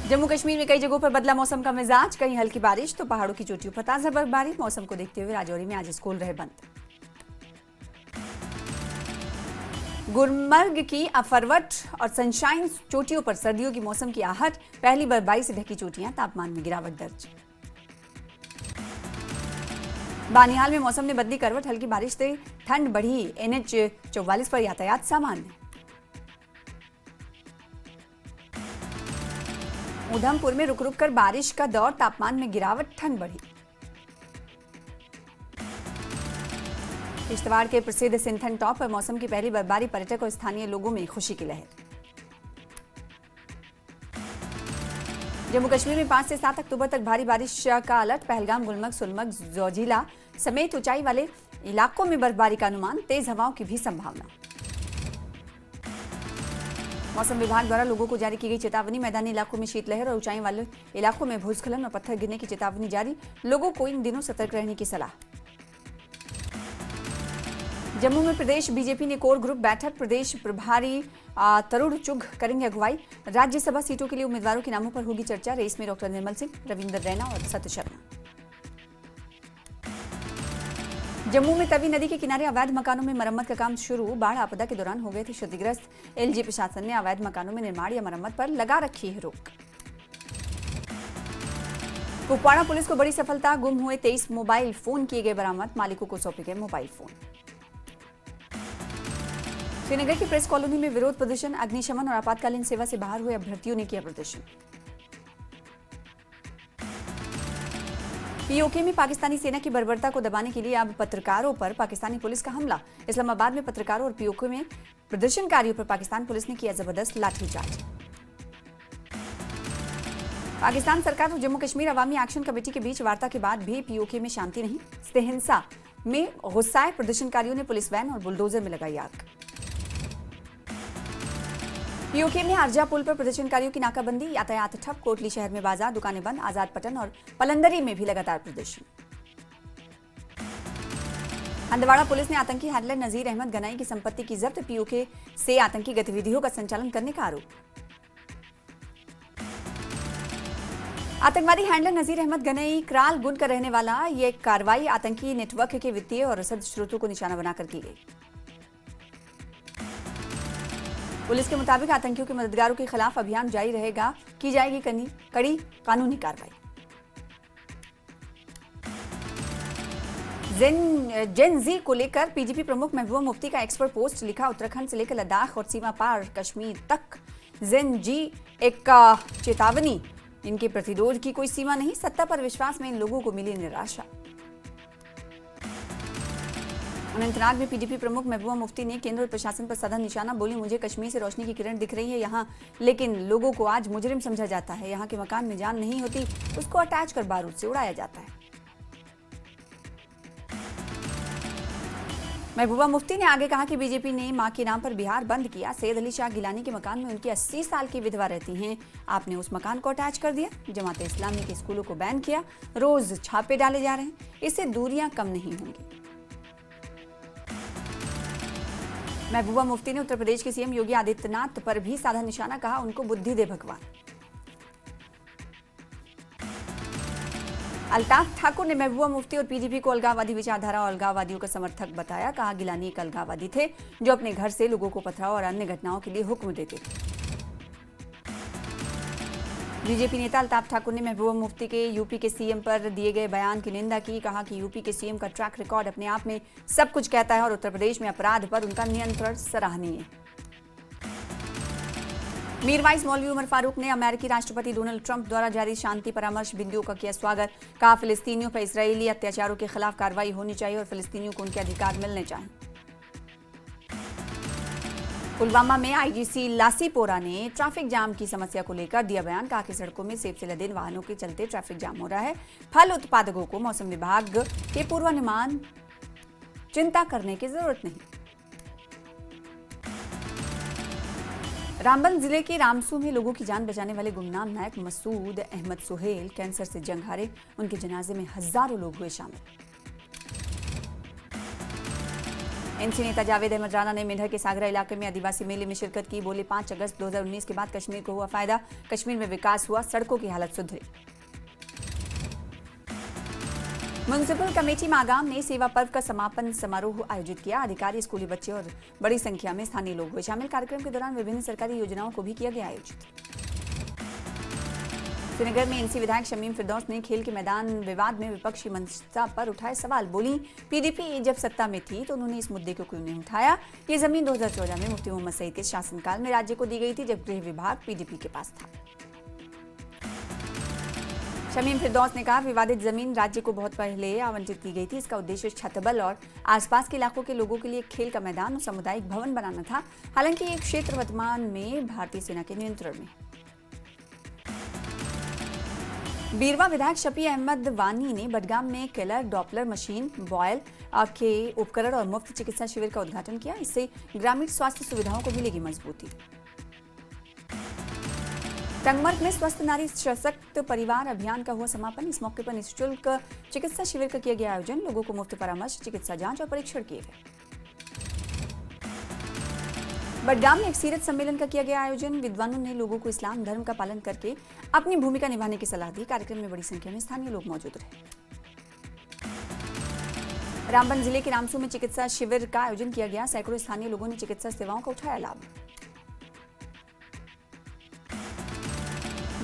जम्मू कश्मीर में कई जगहों पर बदला मौसम का मिजाज, कहीं हल्की बारिश तो पहाड़ों की चोटियों पर ताजा बर्फबारी। मौसम को देखते हुए राजौरी में आज स्कूल रहे बंद। गुलमर्ग की अफरवट और सनशाइन चोटियों पर सर्दियों की मौसम की आहट, पहली बर्फबारी से ढकी चोटियां, तापमान में गिरावट दर्ज। बानिहाल में मौसम ने बदली करवट, हल्की बारिश से ठंड बढ़ी, NH 44 पर यातायात सामान्य। उधमपुर में रुक रुक कर बारिश का दौर, तापमान में गिरावट, ठंड बढ़ी। किश्तवाड़ के प्रसिद्ध सिंथन टॉप पर मौसम की पहली बर्फबारी, पर्यटक और स्थानीय लोगों में खुशी की लहर। जम्मू कश्मीर में 5 से 7 अक्टूबर तक भारी बारिश का अलर्ट, पहलगाम, गुलमर्ग, सुलमर्ग, जोजिला समेत ऊंचाई वाले इलाकों में बर्फबारी का अनुमान, तेज हवाओं की भी संभावना। मौसम विभाग द्वारा लोगों को जारी की गई चेतावनी, मैदानी इलाकों में शीतलहर और ऊंचाई वाले इलाकों में भूस्खलन और पत्थर गिरने की चेतावनी जारी, लोगों को इन दिनों सतर्क रहने की सलाह। जम्मू में प्रदेश बीजेपी ने कोर ग्रुप बैठक, प्रदेश प्रभारी तरुण चुघ करेंगे अगुवाई। राज्यसभा सीटों के लिए उम्मीदवारों के नामों पर होगी चर्चा, रेस में डॉक्टर निर्मल सिंह, रविंदर रैना और सत्य शर्मा। जम्मू में तवी नदी के किनारे अवैध मकानों में मरम्मत का काम शुरू, बाढ़ आपदा के दौरान हो गए थे क्षतिग्रस्त। LG प्रशासन ने अवैध मकानों में निर्माण या मरम्मत पर लगा रखी है रोक। कुपवाड़ा पुलिस को बड़ी सफलता, गुम हुए 23 मोबाइल फोन किए गए बरामद, मालिकों को सौंपे गए मोबाइल फोन। श्रीनगर की प्रेस कॉलोनी में विरोध प्रदर्शन, अग्निशमन और आपातकालीन सेवा से बाहर हुए अभ्यर्थियों ने किया प्रदर्शन। POK में पाकिस्तानी सेना की बर्बरता को दबाने के लिए अब पत्रकारों पर पाकिस्तानी पुलिस का हमला। इस्लामाबाद में पत्रकारों और POK में प्रदर्शनकारियों पर पाकिस्तान पुलिस ने किया जबरदस्त लाठीचार्ज। पाकिस्तान सरकार और जम्मू कश्मीर अवामी एक्शन कमेटी के बीच वार्ता के बाद भी POK में शांति नहीं। स्तेहिंसा में गुस्साए प्रदर्शनकारियों ने पुलिस वैन और बुलडोजर में लगाई आग। POK में आरजा पुल पर प्रदर्शनकारियों की नाकाबंदी, यातायात ठप, कोटली शहर में बाजार, दुकानें बंद, आजाद पटन और पलंदरी में भी लगातार प्रदर्शन। हंदवाड़ा पुलिस ने आतंकी हैंडलर नजीर अहमद गनाई की संपत्ति की जब्त, POK से आतंकी गतिविधियों का संचालन करने का आरोप। आतंकवादी हैंडलर नजीर अहमद गनाई क्राल गुंड का रहने वाला, ये कार्रवाई आतंकी नेटवर्क के वित्तीय और रसद स्रोतों को निशाना बनाकर की गई। पुलिस के मुताबिक आतंकियों के मददगारों के खिलाफ अभियान जारी रहेगा, की जाएगी कड़ी कानूनी कार्रवाई। जेन जी को लेकर PGP प्रमुख महबूबा मुफ्ती का एक्सपर्ट पोस्ट लिखा, उत्तराखंड से लेकर लद्दाख और सीमा पार कश्मीर तक जेन जी एक चेतावनी, इनके प्रतिरोध की कोई सीमा नहीं, सत्ता पर विश्वास में इन लोगों को मिली निराशा। अनंतनाग में PGP प्रमुख महबूबा मुफ्ती ने केंद्र और प्रशासन पर साधा निशाना, बोली मुझे कश्मीर से रोशनी की किरण दिख रही है यहाँ, लेकिन लोगों को आज मुजरिम समझा जाता है। यहाँ के मकान में जान नहीं होती, उसको अटैच कर बारूद से उड़ाया जाता है। महबूबा मुफ्ती ने आगे कहा कि BJP ने मां के नाम पर बिहार बंद किया। सैयद अली शाह गिलानी के मकान में उनकी 80 साल की विधवा रहती हैं, आपने उस मकान को अटैच कर दिया। जमात इस्लामी के स्कूलों को बैन किया, रोज छापे डाले जा रहे हैं, इससे दूरियां कम नहीं होंगी। महबूबा मुफ्ती ने उत्तर प्रदेश के CM योगी आदित्यनाथ पर भी साधा निशाना, कहा उनको बुद्धि दे भगवान। अल्ताफ ठाकुर ने महबूबा मुफ्ती और PGP को अलगाववादी विचारधारा और अलगाववादियों का समर्थक बताया, कहा गिलानी एक अलगाववादी थे जो अपने घर से लोगों को पथराव और अन्य घटनाओं के लिए हुक्म देते थे। BJP नेता अल्ताफ ठाकुर ने महबूबा मुफ्ती के UP के CM पर दिए गए बयान की निंदा की, कहा कि UP के CM का ट्रैक रिकॉर्ड अपने आप में सब कुछ कहता है और उत्तर प्रदेश में अपराध पर उनका नियंत्रण सराहनीय है। मीरवाइज मौलवी उमर फारूक ने अमेरिकी राष्ट्रपति डोनाल्ड ट्रंप द्वारा जारी शांति परामर्श बिंदुओं का किया स्वागत, कहा फिलिस्तीनियों पर इजरायली अत्याचारों के खिलाफ कार्रवाई होनी चाहिए और फिलिस्तीनियों को उनके अधिकार मिलने चाहिए। पुलवामा में IGC लासीपोरा ने ट्रैफिक जाम की समस्या को लेकर दिया बयान, कहा कि सड़कों में सेब से लदे इन वाहनों के चलते ट्रैफिक जाम हो रहा है। फल उत्पादकों को मौसम विभाग के पूर्वानुमान चिंता करने की जरूरत नहीं। रामबन जिले के रामसू में लोगों की जान बचाने वाले गुमनाम नायक मसूद अहमद सुहेल कैंसर से जंग हारे, उनके जनाजे में हजारों लोग हुए शामिल। एनसी नेता जावेद अहमद राणा ने मेंढर के सागरा इलाके में आदिवासी मेले में शिरकत की। बोले 5 अगस्त 2019 के बाद कश्मीर को हुआ फायदा, कश्मीर में विकास हुआ, सड़कों की हालत सुधरी। म्युनिसिपल कमेटी मागाम ने सेवा पर्व का समापन समारोह आयोजित किया। अधिकारी, स्कूली बच्चे और बड़ी संख्या में स्थानीय लोग हुए शामिल। कार्यक्रम के दौरान विभिन्न सरकारी योजनाओं को भी किया गया आयोजित। श्रीनगर में एनसी विधायक शमीम फिरदौस ने खेल के मैदान विवाद में विपक्षी मंशा पर उठाए सवाल। बोली, पीडीपी जब सत्ता में थी तो उन्होंने इस मुद्दे को क्यों नहीं उठाया। ये जमीन 2014 में मुफ्ती मोहम्मद सईद के शासनकाल में राज्य को दी गई थी, जब गृह विभाग पीडीपी के पास था। शमीम फिरदौस ने कहा, विवादित जमीन राज्य को बहुत पहले आवंटित की गई थी। इसका उद्देश्य छतबल और आसपास के इलाकों के लोगों के लिए खेल का मैदान और सामुदायिक भवन बनाना था। हालांकि ये क्षेत्र वर्तमान में भारतीय सेना के नियंत्रण में। बीरवा विधायक शफी अहमद वानी ने बडगाम में केलर, डॉपलर मशीन, बॉयल के उपकरण और मुफ्त चिकित्सा शिविर का उद्घाटन किया। इससे ग्रामीण स्वास्थ्य सुविधाओं को मिलेगी मजबूती। टंगमर्ग में स्वस्थ नारी सशक्त परिवार अभियान का हुआ समापन। इस मौके पर निःशुल्क चिकित्सा शिविर का किया गया आयोजन। लोगों को मुफ्त परामर्श, चिकित्सा जांच और परीक्षण किए गए। बडगाम में एक सीरत सम्मेलन का किया गया आयोजन। विद्वानों ने लोगों को इस्लाम धर्म का पालन करके अपनी भूमिका निभाने की सलाह दी। कार्यक्रम में बड़ी संख्या में स्थानीय लोग मौजूद रहे। रामबन जिले के रामसू में चिकित्सा शिविर का आयोजन किया गया। सैकड़ों स्थानीय लोगों ने चिकित्सा सेवाओं का उठाया लाभ।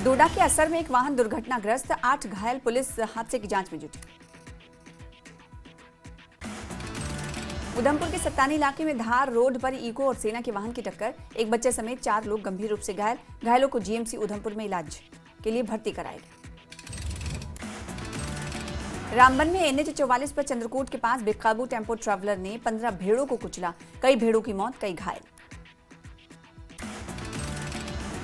डोडा के असर में एक वाहन दुर्घटनाग्रस्त, 8 घायल, पुलिस हादसे की जांच में जुटी। उधमपुर के सत्तानी इलाके में धार रोड पर इको और सेना के वाहन की टक्कर, एक बच्चे समेत 4 लोग गंभीर रूप से घायल। घायलों को जीएमसी उधमपुर में इलाज के लिए भर्ती कराया गया। रामबन में एनएच 44 पर चंद्रकोट के पास बेकाबू टेम्पो ट्रैवलर ने 15 भेड़ों को कुचला। कई भेड़ों की मौत, कई घायल।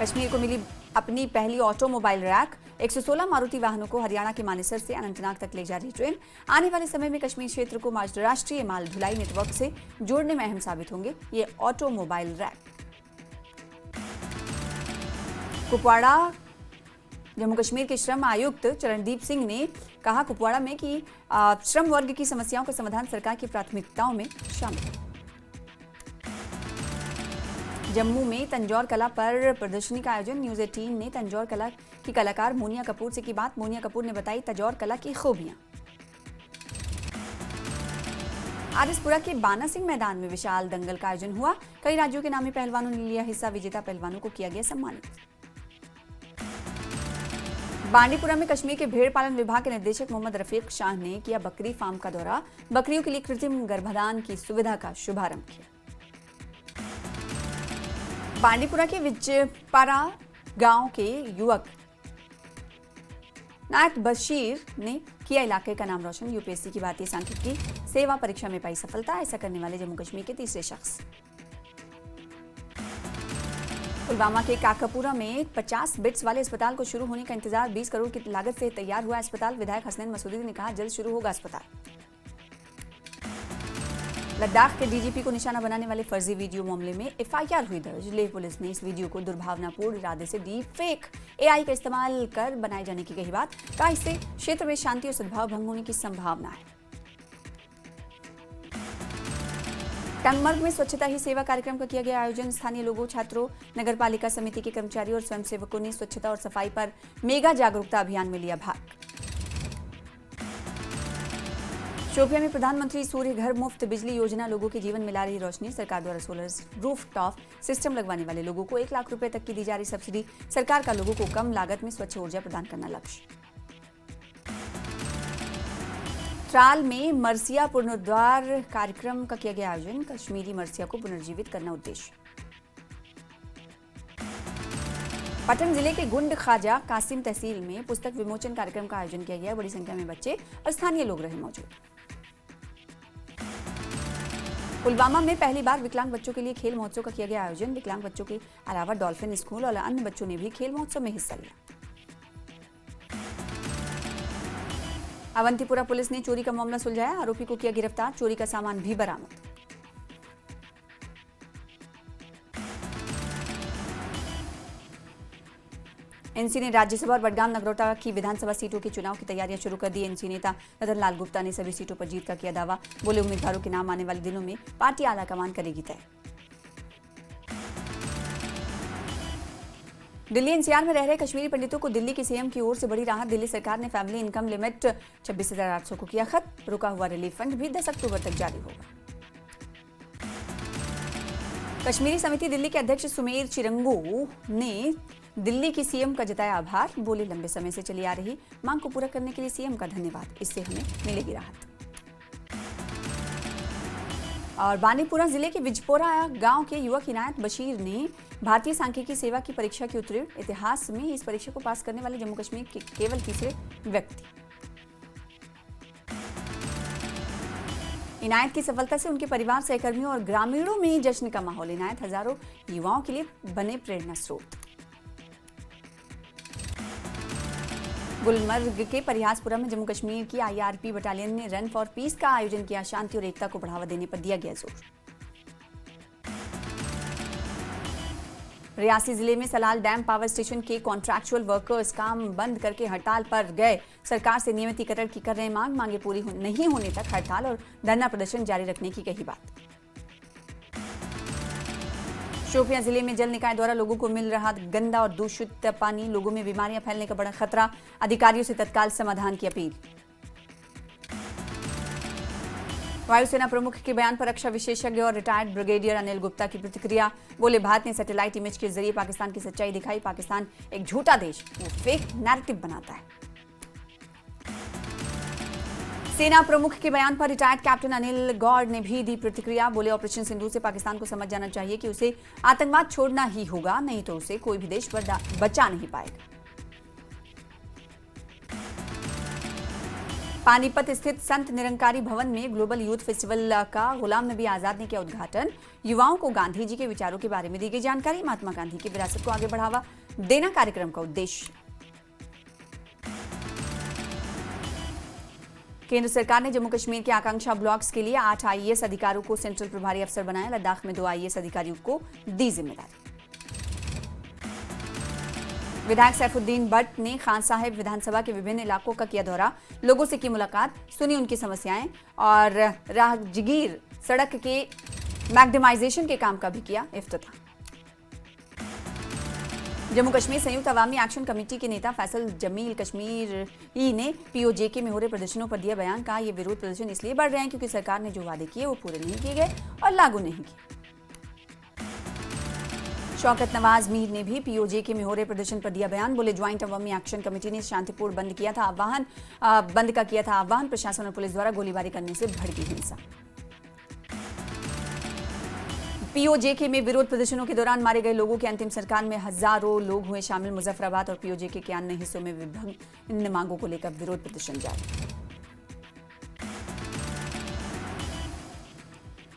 कश्मीर को मिली अपनी पहली ऑटोमोबाइल रैक। 116 मारुति वाहनों को हरियाणा के मानेसर से अनंतनाग तक ले जा रही ट्रेन। आने वाले समय में कश्मीर क्षेत्र को राष्ट्रीय माल ढुलाई नेटवर्क से जोड़ने में अहम साबित होंगे ये ऑटोमोबाइल रैक। कुपवाड़ा जम्मू कश्मीर के श्रम आयुक्त चरणदीप सिंह ने कहा, कुपवाड़ा में कि श्रम वर्ग की समस्याओं का समाधान सरकार की प्राथमिकताओं में शामिल। जम्मू में तंजौर कला पर प्रदर्शनी का आयोजन। न्यूज 18 ने तंजौर कला की कलाकार मोनिया कपूर से की बात। मोनिया कपूर ने बताई तंजौर कला की खूबियां। आरएसपुरा के बाना सिंह मैदान में विशाल दंगल का आयोजन हुआ। कई राज्यों के नामी पहलवानों ने लिया हिस्सा। विजेता पहलवानों को किया गया सम्मानित। बांडीपुरा में कश्मीर के भेड़ पालन विभाग के निदेशक मोहम्मद रफीक शाह ने किया बकरी फार्म का दौरा। बकरियों के लिए कृत्रिम गर्भाधान की सुविधा का शुभारंभ किया। बांडीपुरा के विजयपारा गांव के युवक नायक बशीर ने किया इलाके का नाम रोशन। यूपीएससी की भारतीय सांख्यिकी सेवा परीक्षा में पाई सफलता। ऐसा करने वाले जम्मू कश्मीर के तीसरे शख्स। पुलवामा के काकापुरा में 50 बेड्स वाले अस्पताल को शुरू होने का इंतजार। 20 करोड़ की लागत से तैयार हुआ अस्पताल। विधायक हसनैन मसूदी ने कहा, जल्द शुरू होगा अस्पताल। लद्दाख के डीजीपी को निशाना बनाने वाले फर्जी वीडियो मामले में एफआईआर हुई दर्ज। लेह पुलिस ने इस वीडियो को दुर्भावनापूर्ण इरादे से डी फेक एआई का इस्तेमाल कर बनाए जाने की कही बात। कहा, इससे क्षेत्र में शांति और सद्भाव भंग होने की संभावना है। टंगमर्ग में स्वच्छता ही सेवा कार्यक्रम का किया गया आयोजन। स्थानीय लोगों, छात्रों, नगरपालिका समिति के कर्मचारियों और स्वयंसेवकों ने स्वच्छता और सफाई पर मेगा जागरूकता अभियान में लिया भाग। शोपियां में प्रधानमंत्री सूर्य घर मुफ्त बिजली योजना लोगों के जीवन में ला रही रोशनी। सरकार द्वारा सोलर रूफटॉप सिस्टम लगवाने वाले लोगों को 1 लाख रुपए तक की दी जा रही सब्सिडी। सरकार का लोगों को कम लागत में स्वच्छ ऊर्जा प्रदान करना लक्ष्य। त्राल में मरसिया पुनरुद्धार कार्यक्रम का किया गया आयोजन। कश्मीरी मरसिया को पुनर्जीवित करना उद्देश्य। पटन जिले के गुंड ख्वाजा कासिम तहसील में पुस्तक विमोचन कार्यक्रम का आयोजन किया गया। बड़ी संख्या में बच्चे और स्थानीय लोग रहे मौजूद। पुलवामा में पहली बार विकलांग बच्चों के लिए खेल महोत्सव का किया गया आयोजन। विकलांग बच्चों के अलावा डॉल्फिन स्कूल और अन्य बच्चों ने भी खेल महोत्सव में हिस्सा लिया। अवंतीपुरा पुलिस ने चोरी का मामला सुलझाया। आरोपी को किया गिरफ्तार। चोरी का सामान भी बरामद। एनसी ने राज्यसभा और बडगाम नगरोटा की विधानसभा सीटों के चुनाव की तैयारियां शुरू कर दी। एनसी नेता रतन लाल गुप्ता ने सभी सीटों पर जीत का किया दावा। बोले उम्मीदवारों के नाम आने वाले दिनों में पार्टी आलाकमान करेगी तय। दिल्ली एनसीआर में रह रहे कश्मीरी पंडितों को दिल्ली की सीएम की ओर से बड़ी राहत। दिल्ली सरकार ने फैमिली इनकम लिमिट 26,800 को किया खत्म। रुका हुआ रिलीफ फंड भी 10 अक्टूबर तक जारी होगा। कश्मीरी समिति दिल्ली के अध्यक्ष सुमेर चिरंगू ने दिल्ली की सीएम का जताया आभार। बोले लंबे समय से चली आ रही मांग को पूरा करने के लिए सीएम का धन्यवाद, इससे हमें मिलेगी राहत। और बानीपुरा जिले के विजपोरा गांव के युवक इनायत बशीर ने भारतीय सांख्यिकी सेवा की परीक्षा की उत्तीर्ण। इतिहास में इस परीक्षा को पास करने वाले जम्मू कश्मीर के केवल तीसरे व्यक्ति। इनायत की सफलता से उनके परिवार, सहकर्मियों और ग्रामीणों में जश्न का माहौल। इनायत हजारों युवाओं के लिए बने प्रेरणा स्रोत। गुलमर्ग के परिहासपुरा में जम्मू कश्मीर की आईआरपी बटालियन ने रन फॉर पीस का आयोजन किया। शांति और एकता को बढ़ावा देने पर दिया गया जोर। रियासी जिले में सलाल डैम पावर स्टेशन के कॉन्ट्रैक्चुअल वर्कर्स काम बंद करके हड़ताल पर गए। सरकार से नियमितीकरण की कर रहे मांग। मांगे पूरी नहीं होने तक हड़ताल और धरना प्रदर्शन जारी रखने की कही बात। शोपियां जिले में जल निकाय द्वारा लोगों को मिल रहा गंदा और दूषित पानी। लोगों में बीमारियां फैलने का बड़ा खतरा। अधिकारियों से तत्काल समाधान की अपील। वायुसेना प्रमुख के बयान पर रक्षा विशेषज्ञ और रिटायर्ड ब्रिगेडियर अनिल गुप्ता की प्रतिक्रिया। बोले भारत ने सैटेलाइट इमेज के जरिए पाकिस्तान की सच्चाई दिखाई। पाकिस्तान एक झूठा देश, वो फेक नैरेटिव बनाता है। सेना प्रमुख के बयान पर रिटायर्ड कैप्टन अनिल गौड़ ने भी दी प्रतिक्रिया। बोले ऑपरेशन सिंदूर से पाकिस्तान को समझ जाना चाहिए कि उसे आतंकवाद छोड़ना ही होगा, नहीं तो उसे कोई भी देश बचा नहीं पाएगा। पानीपत स्थित संत निरंकारी भवन में ग्लोबल यूथ फेस्टिवल का गुलाम नबी आजाद ने किया उद्घाटन। युवाओं को गांधी जी के विचारों के बारे में दी गई जानकारी। महात्मा गांधी की विरासत को आगे बढ़ावा देना कार्यक्रम का उद्देश्य। केंद्र सरकार ने जम्मू कश्मीर के आकांक्षा ब्लॉक्स के लिए 8 आईएएस अधिकारियों को सेंट्रल प्रभारी अफसर बनाया। लद्दाख में 2 आईएएस अधिकारियों को दी जिम्मेदारी। विधायक सैफुद्दीन भट्ट ने खान साहिब विधानसभा के विभिन्न इलाकों का किया दौरा। लोगों से की मुलाकात, सुनी उनकी समस्याएं और राहगीर सड़क के मैग्नेमाइजेशन के काम का भी किया इफ्तिताह। जम्मू कश्मीर संयुक्त अवामी एक्शन कमेटी के नेता फैसल जमील कश्मीरी ने पीओजेके में हो रहे प्रदर्शनों पर दिया बयान। कहा यह विरोध प्रदर्शन इसलिए बढ़ रहे हैं क्योंकि सरकार ने जो वादे किए वो पूरे नहीं किए गए और लागू नहीं किए। शौकत नवाज मीर ने भी पीओजेके में हो रहे प्रदर्शन पर दिया बयान। बोले ज्वाइंट अवामी एक्शन कमेटी ने शांतिपूर्ण बंद किया था आह्वान। प्रशासन और पुलिस द्वारा गोलीबारी करने से भड़की हिंसा। पीओजेके में विरोध प्रदर्शनों के दौरान मारे गए लोगों के अंतिम संस्कार में हजारों लोग हुए शामिल। मुजफ्फराबाद और पीओजेके के अन्य हिस्सों में विभिन्न मांगों को लेकर विरोध प्रदर्शन जारी।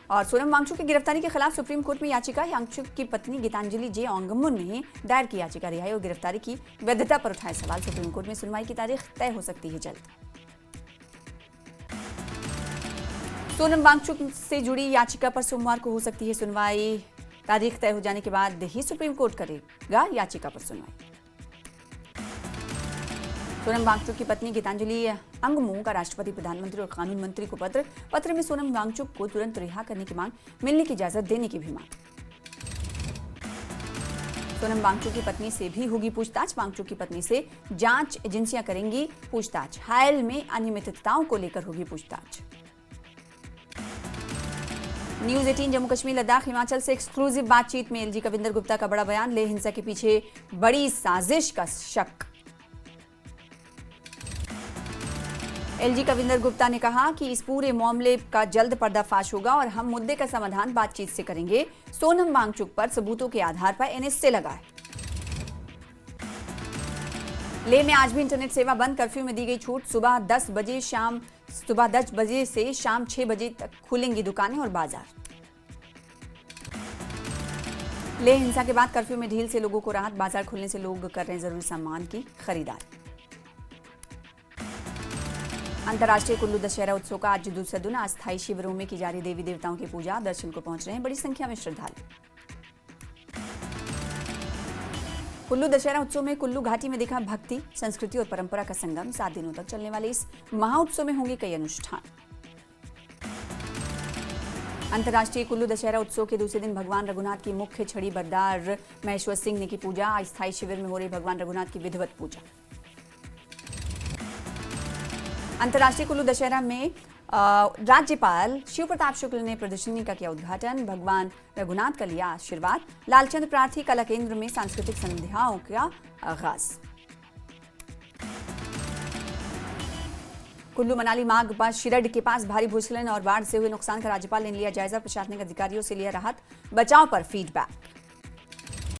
और सोनम वांगचुक की गिरफ्तारी के खिलाफ सुप्रीम कोर्ट में याचिका। वांगचुक की पत्नी गीतांजलि जे ओंगमुन ने दायर की याचिका। रिहाई और गिरफ्तारी की वैधता पर उठाए सवाल। सुप्रीम कोर्ट में सुनवाई की तारीख तय हो सकती है जल्द। सोनम वांगचुक से जुड़ी याचिका पर सोमवार को हो सकती है सुनवाई। तारीख तय हो जाने के बाद ही सुप्रीम कोर्ट करेगा याचिका पर सुनवाई। सोनम वांगचुक की पत्नी गीतांजलि अंगमू का राष्ट्रपति, प्रधानमंत्री और कानून मंत्री को पत्र में सोनम वांगचुक को तुरंत रिहा करने की मांग, मिलने की इजाजत देने की भी मांग। सोनम वांगचुक की पत्नी से भी होगी पूछताछ। वांगचुक की पत्नी से जांच एजेंसियां करेंगी पूछताछ। हायल में अनियमितताओं को लेकर होगी पूछताछ। न्यूज 18 जम्मू कश्मीर लद्दाख हिमाचल से एक्सक्लूसिव बातचीत में एलजी कविंदर गुप्ता का बड़ा बयान। लेह हिंसा के पीछे बड़ी साजिश का शक। एलजी कविंदर गुप्ता ने कहा कि इस पूरे मामले का जल्द पर्दाफाश होगा और हम मुद्दे का समाधान बातचीत से करेंगे। सोनम वांगचुक पर सबूतों के आधार पर एनएसए लगा है। लेह में आज भी इंटरनेट सेवा बंद। कर्फ्यू में दी गई छूट। सुबह 10 बजे से शाम 6 बजे तक खुलेंगी दुकानें और बाजार। लेह हिंसा के बाद कर्फ्यू में ढील से लोगों को राहत। बाजार खुलने से लोग कर रहे हैं जरूरी सामान की खरीदारी। अंतर्राष्ट्रीय कुल्लू दशहरा उत्सव का आज दूसरा दिन। अस्थायी शिविरों में की जा रही देवी देवताओं की पूजा। दर्शन को पहुंच रहे हैं बड़ी संख्या में श्रद्धालु। कुल्लू दशहरा उत्सव में कुल्लू घाटी में दिखा भक्ति, संस्कृति और परंपरा का संगम। 7 दिनों तक चलने वाले इस महाउत्सव में होंगे कई अनुष्ठान। अंतर्राष्ट्रीय कुल्लू दशहरा उत्सव के दूसरे दिन भगवान रघुनाथ की मुख्य छड़ी बरदार महेश्वर सिंह ने की पूजा। अस्थायी शिविर में हो रही भगवान रघुनाथ की विधिवत पूजा। अंतर्राष्ट्रीय कुल्लू दशहरा में राज्यपाल शिव प्रताप शुक्ल ने प्रदर्शनी का किया उद्घाटन। भगवान रघुनाथ का लिया आशीर्वाद। लालचंद प्रार्थी कला केंद्र में सांस्कृतिक संध्याओं का आगाज। कुल्लू मनाली मार्ग पर शिरड के पास भारी भूस्खलन और बाढ़ से हुए नुकसान का राज्यपाल ने लिया जायजा। प्रशासनिक अधिकारियों से लिया राहत बचाव पर फीडबैक।